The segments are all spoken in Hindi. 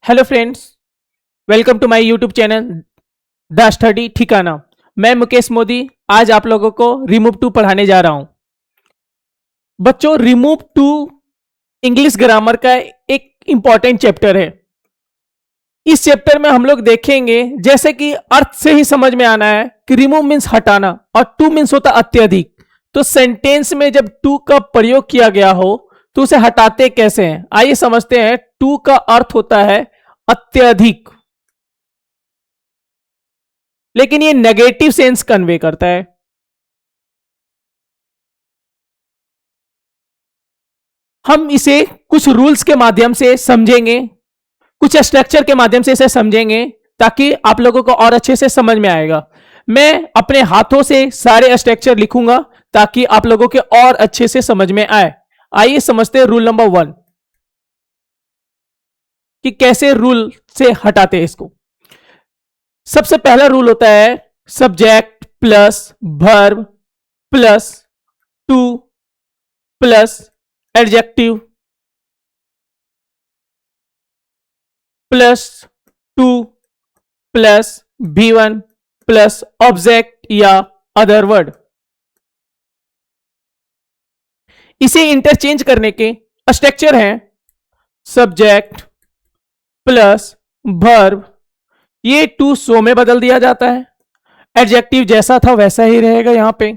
Hello friends, welcome to my YouTube channel the study ठिकाना। मैं मुकेश मोदी आज आप लोगों को रिमूव टू पढ़ाने जा रहा हूं। बच्चों, रिमूव टू इंग्लिश ग्रामर का एक इंपॉर्टेंट चैप्टर है। इस चैप्टर में हम लोग देखेंगे, जैसे कि अर्थ से ही समझ में आना है कि रिमूव मीन्स हटाना और टू मीन्स होता अत्यधिक। तो सेंटेंस में जब टू का प्रयोग किया गया हो तो उसे हटाते कैसे हैं, आइए समझते हैं। टू का अर्थ होता है अत्यधिक, लेकिन ये नेगेटिव सेंस कन्वे करता है। हम इसे कुछ रूल्स के माध्यम से समझेंगे, कुछ स्ट्रक्चर के माध्यम से इसे समझेंगे ताकि आप लोगों को और अच्छे से समझ में आएगा। मैं अपने हाथों से सारे स्ट्रक्चर लिखूंगा ताकि आप लोगों के और अच्छे से समझ में आए। आइए समझते हैं रूल नंबर 1 कि कैसे रूल से हटाते हैं इसको। सबसे पहला रूल होता है subject plus verb plus two plus adjective plus two plus V1 plus object या अदर वर्ड। इसे इंटरचेंज करने के स्ट्रक्चर हैं सब्जेक्ट प्लस वर्ब, ये टू सो में बदल दिया जाता है। एडजेक्टिव जैसा था वैसा ही रहेगा यहां पे,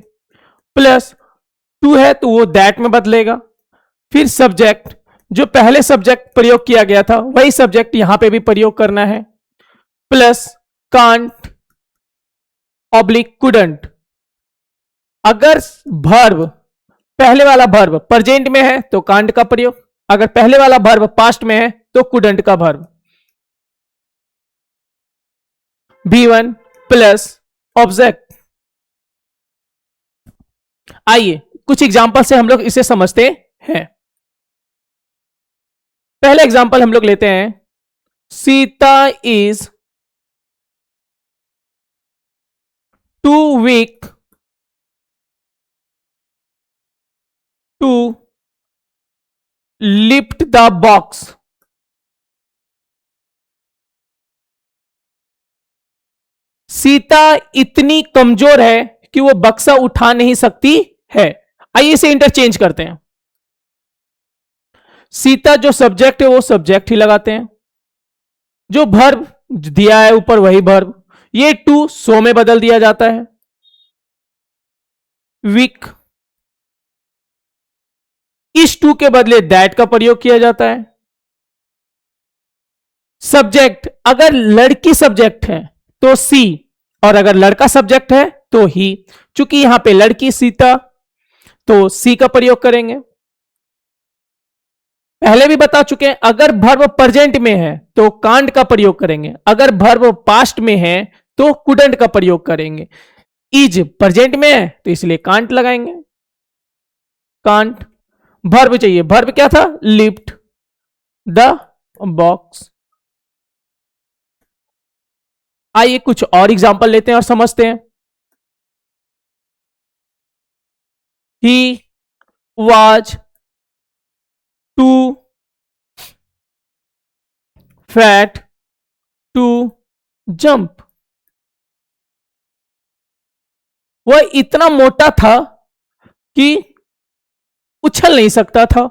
प्लस टू है तो वो दैट में बदलेगा। फिर सब्जेक्ट, जो पहले सब्जेक्ट प्रयोग किया गया था वही सब्जेक्ट यहां पे भी प्रयोग करना है, प्लस कांट ऑब्लिक कुडंट। अगर वर्ब, पहले वाला वर्ब प्रेजेंट में है तो कांट का प्रयोग, अगर पहले वाला वर्ब पास्ट में है तो कुडंट का वर्ब। V1 plus object. आइए कुछ एग्जांपल से हम लोग इसे समझते हैं। पहला एग्जांपल हम लोग लेते हैं, Sita is too weak to lift the box. Sita इतनी कमजोर है कि वो बक्सा उठा नहीं सकती है। आइए इसे इंटरचेंज करते हैं। सीता जो सब्जेक्ट है वो सब्जेक्ट ही लगाते हैं, जो वर्ब दिया है ऊपर वही वर्ब, ये टू सो में बदल दिया जाता है। वीक, इस टू के बदले दैट का प्रयोग किया जाता है। सब्जेक्ट, अगर लड़की सब्जेक्ट है तो सी, और अगर लड़का सब्जेक्ट है तो ही। चूंकि यहां पे लड़की सीता तो सी का प्रयोग करेंगे। पहले भी बता चुके हैं, अगर वर्ब प्रेजेंट में है तो कांट का प्रयोग करेंगे, अगर वर्ब पास्ट में है तो कुडंट का प्रयोग करेंगे। इज प्रेजेंट में है तो इसलिए कांट लगाएंगे, कांट। वर्ब चाहिए, वर्ब क्या था, लिफ्ट द बॉक्स। आइए कुछ और एग्जांपल लेते हैं और समझते हैं। He was too fat to jump. वह इतना मोटा था कि उछल नहीं सकता था।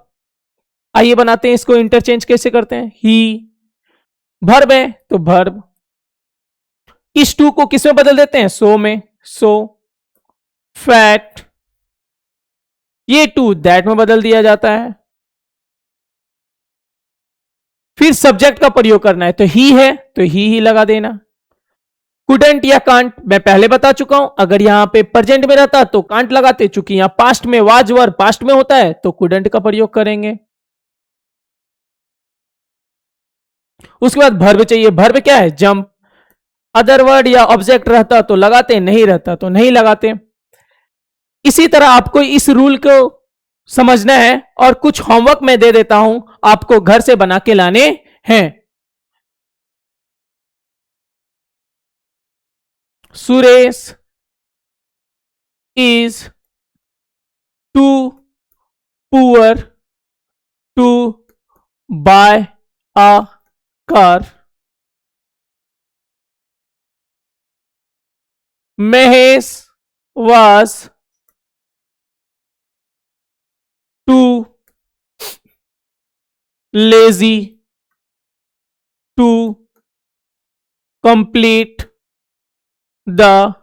आइए बनाते हैं इसको, इंटरचेंज कैसे करते हैं। ही वर्ब है तो वर्ब, इस टू को किस में बदल देते हैं, सो में, सो फैट, ये टू दैट में बदल दिया जाता है। फिर सब्जेक्ट का प्रयोग करना है तो ही है तो ही लगा देना। कुडंट या कांट मैं पहले बता चुका हूं, अगर यहां पे प्रेजेंट में रहता तो कांट लगाते, चूंकि यहां पास्ट में वाज वर्ब पास्ट में होता है तो कुडंट का प्रयोग करेंगे। उसके बाद वर्ब चाहिए, वर्ब क्या है, जंप। अदर वर्ड या ऑब्जेक्ट रहता तो लगाते, नहीं रहता तो नहीं लगाते। इसी तरह आपको इस रूल को समझना है और कुछ होमवर्क मैं दे देता हूं, आपको घर से बना के लाने हैं। Suresh is too poor to buy a car, Mahesh was too lazy to complete the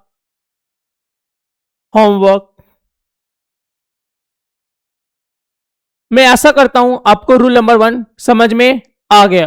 homework। मैं आशा करता हूं आपको रूल नंबर 1 समझ में आ गया।